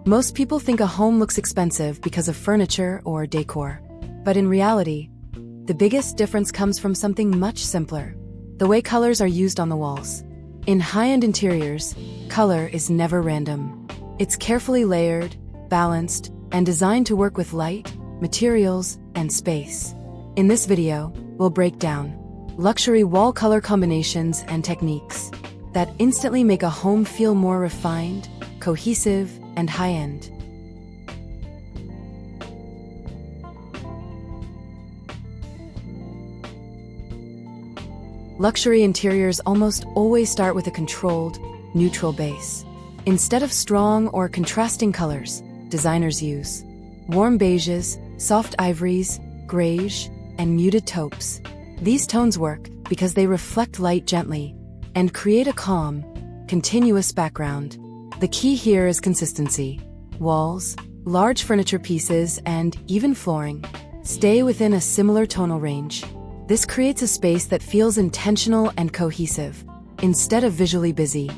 Most people think a home looks expensive because of furniture or decor. But in reality, the biggest difference comes from something much simpler: the way colors are used on the walls. In high-end interiors, color is never random. It's carefully layered, balanced, and designed to work with light, materials, and space. In this video, we'll break down luxury wall color combinations and techniques that instantly make a home feel more refined, cohesive, and high-end. Luxury interiors almost always start with a controlled, neutral base. Instead of strong or contrasting colors, designers use warm beiges, soft ivories, greige, and muted taupes. These tones work because they reflect light gently and create a calm, continuous background. The key here is consistency. Walls, large furniture pieces, and even flooring stay within a similar tonal range. This creates a space that feels intentional and cohesive, instead of visually busy.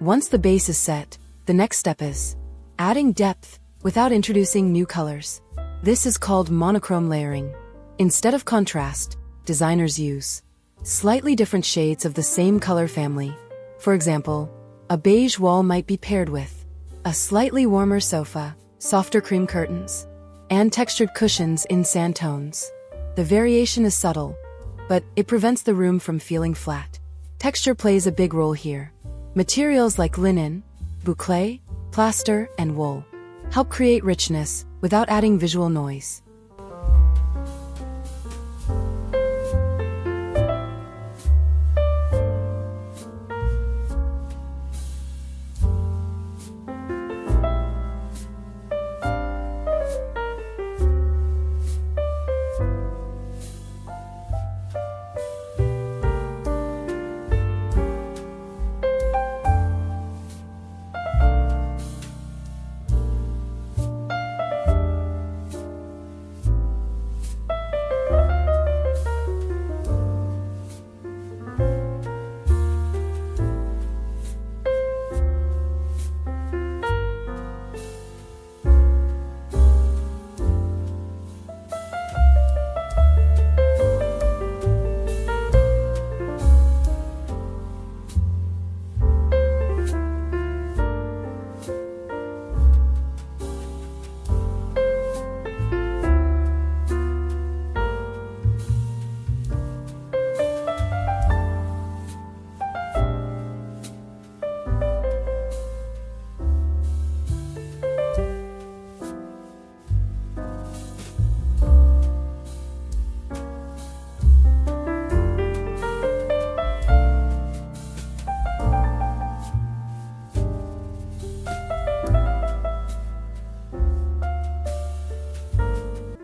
Once the base is set, the next step is adding depth without introducing new colors. This is called monochrome layering. Instead of contrast, designers use slightly different shades of the same color family. For example, a beige wall might be paired with a slightly warmer sofa, softer cream curtains, and textured cushions in sand tones. The variation is subtle, but it prevents the room from feeling flat. Texture plays a big role here. Materials like linen, boucle, plaster, and wool help create richness without adding visual noise.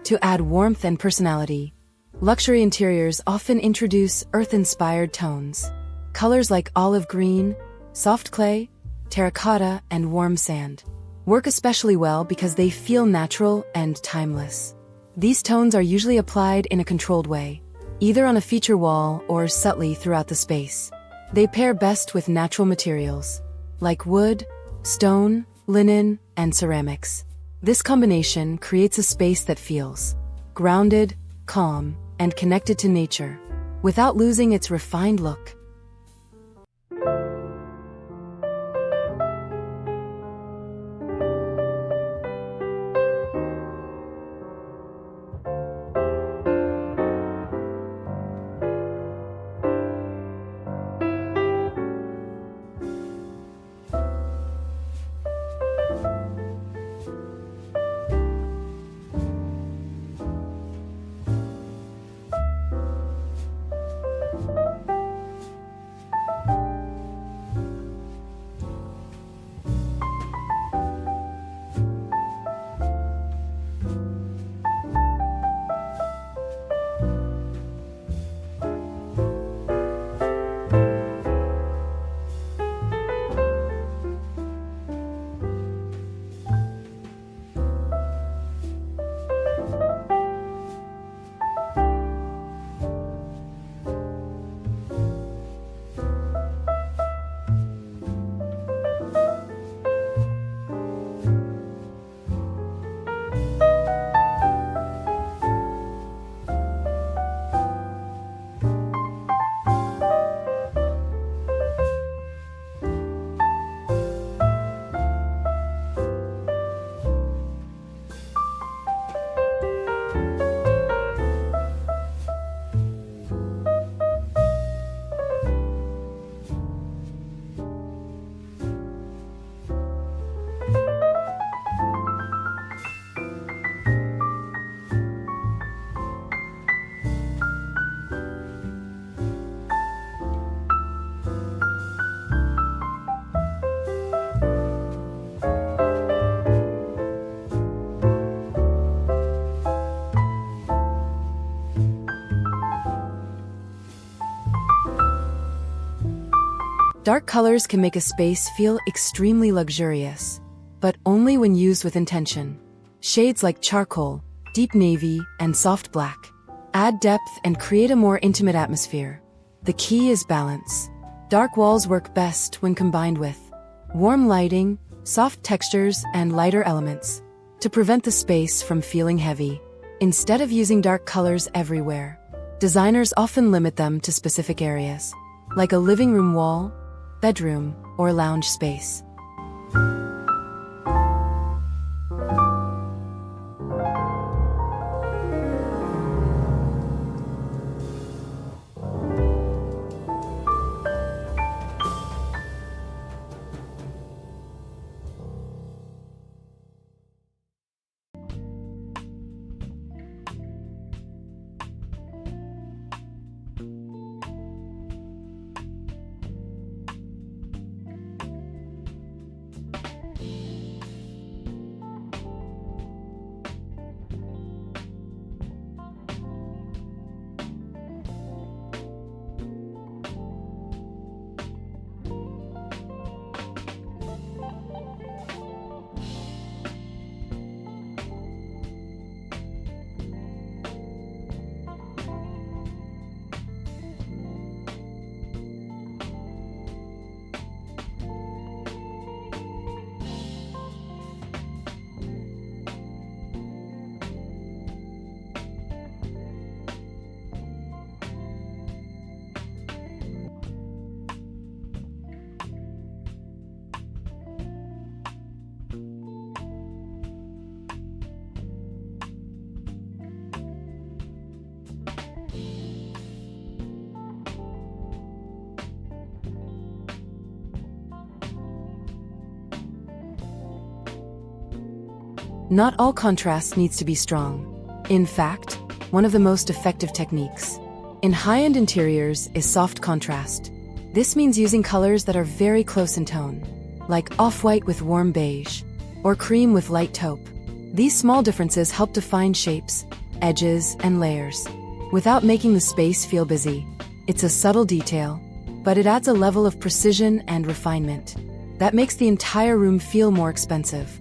To add warmth and personality, luxury interiors often introduce earth-inspired tones. Colors like olive green, soft clay, terracotta, and warm sand work especially well because they feel natural and timeless. These tones are usually applied in a controlled way, either on a feature wall or subtly throughout the space. They pair best with natural materials, like wood, stone, linen, and ceramics. This combination creates a space that feels grounded, calm, and connected to nature, without losing its refined look. Dark colors can make a space feel extremely luxurious, but only when used with intention. Shades like charcoal, deep navy, and soft black add depth and create a more intimate atmosphere. The key is balance. Dark walls work best when combined with warm lighting, soft textures, and lighter elements to prevent the space from feeling heavy. Instead of using dark colors everywhere, designers often limit them to specific areas, like a living room wall, bedroom, or lounge space. Not all contrast needs to be strong. In fact, one of the most effective techniques in high-end interiors is soft contrast. This means using colors that are very close in tone, like off-white with warm beige, or cream with light taupe. These small differences help define shapes, edges, and layers, without making the space feel busy. It's a subtle detail, but it adds a level of precision and refinement that makes the entire room feel more expensive.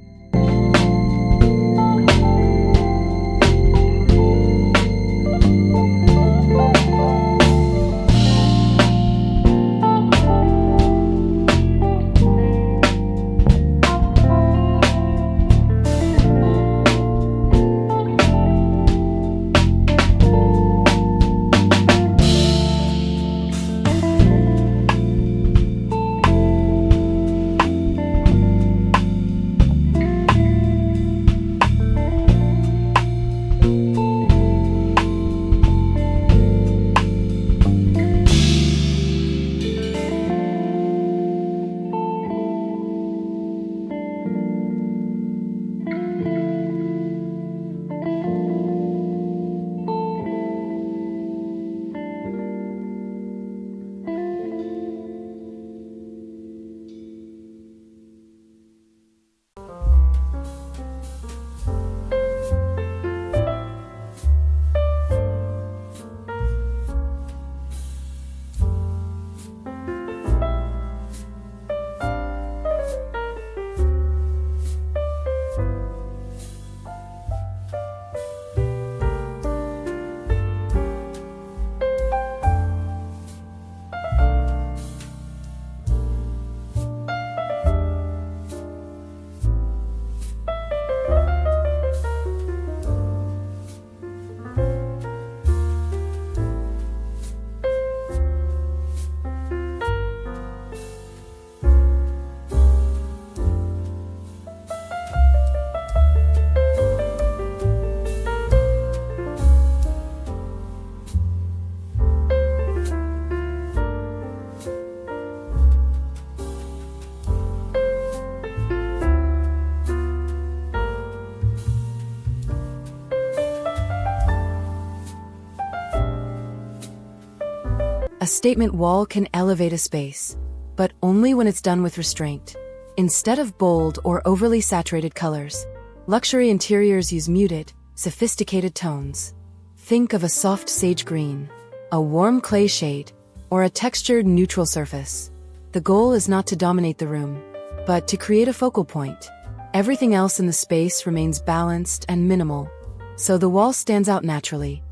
statement wall can elevate a space, but only when it's done with restraint. Instead of bold or overly saturated colors, luxury interiors use muted, sophisticated tones. Think of a soft sage green, a warm clay shade, or a textured neutral surface. The goal is not to dominate the room, but to create a focal point. Everything else in the space remains balanced and minimal, so the wall stands out naturally.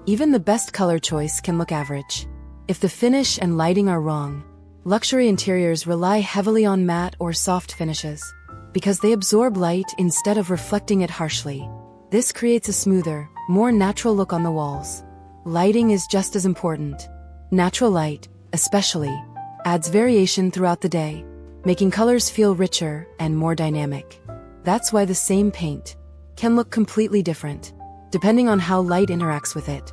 Even the best color choice can look average. If the finish and lighting are wrong, luxury interiors rely heavily on matte or soft finishes, because they absorb light instead of reflecting it harshly. This creates a smoother, more natural look on the walls. Lighting is just as important. Natural light, especially, adds variation throughout the day, making colors feel richer and more dynamic. That's why the same paint can look completely different, depending on how light interacts with it.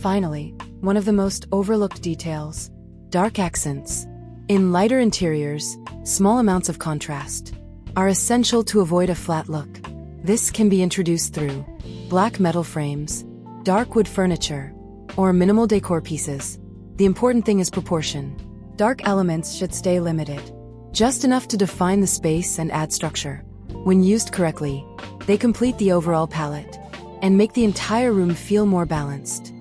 Finally, one of the most overlooked details: dark accents. In lighter interiors, small amounts of contrast are essential to avoid a flat look. This can be introduced through black metal frames, dark wood furniture, or minimal decor pieces. The important thing is proportion. Dark elements should stay limited, just enough to define the space and add structure. When used correctly, they complete the overall palette and make the entire room feel more balanced.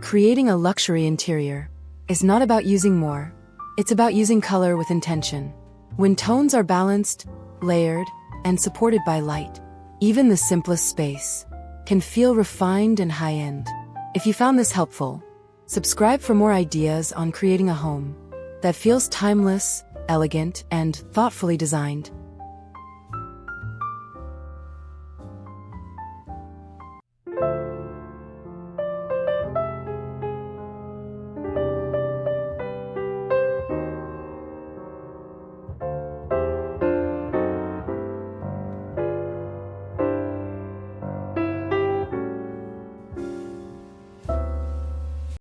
Creating a luxury interior is not about using more, it's about using color with intention. When tones are balanced, layered, and supported by light, even the simplest space can feel refined and high-end. If you found this helpful, subscribe for more ideas on creating a home that feels timeless, elegant, and thoughtfully designed.